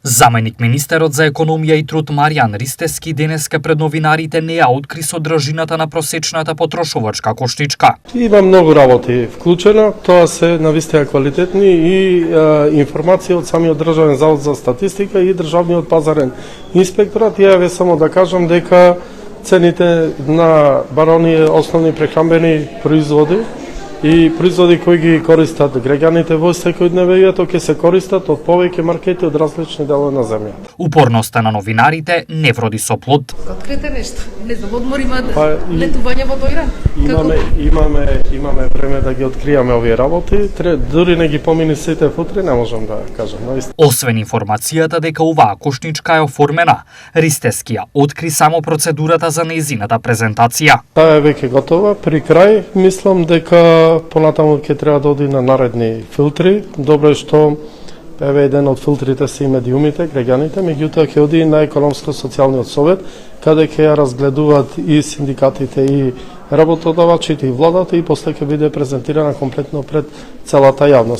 Заменик министерот за економија и труд Маријан Ристевски денеска пред новинарите не ја откри содржината на просечната потрошувачка коштичка. Има многу работи вклучено, тоа се навистина квалитетни и информации од самиот Државен завод за статистика и Државниот пазарен инспекторат. Ја само да кажам дека цените на баронија основни прехранбени производи и производи кои ги користат граѓаните во секојдневието ќе се користат од повеќе маркети од различни делови на земјата. Упорноста на новинарите не вроди со плод. Открите нешто. Не знам, одмор има летување во тој ран. Имаме време да ги откријаме овие работи. Дури не ги помини сите футри, не можам да кажам. Освен информацијата дека оваа коштичка е оформена, Ристевски ја откри само процедурата за нејзината презентација. Таа е веќе готова, при крај. Мислам дека понатаму ќе треба да оди на наредни филтри. Добро е што еден од филтрите се и медиумите, граѓаните, меѓутоа ќе оди на економско-социјалниот совет, каде ќе ја разгледуваат и синдикатите и работодавачите и владата и после ќе биде презентирана комплетно пред целата јавност.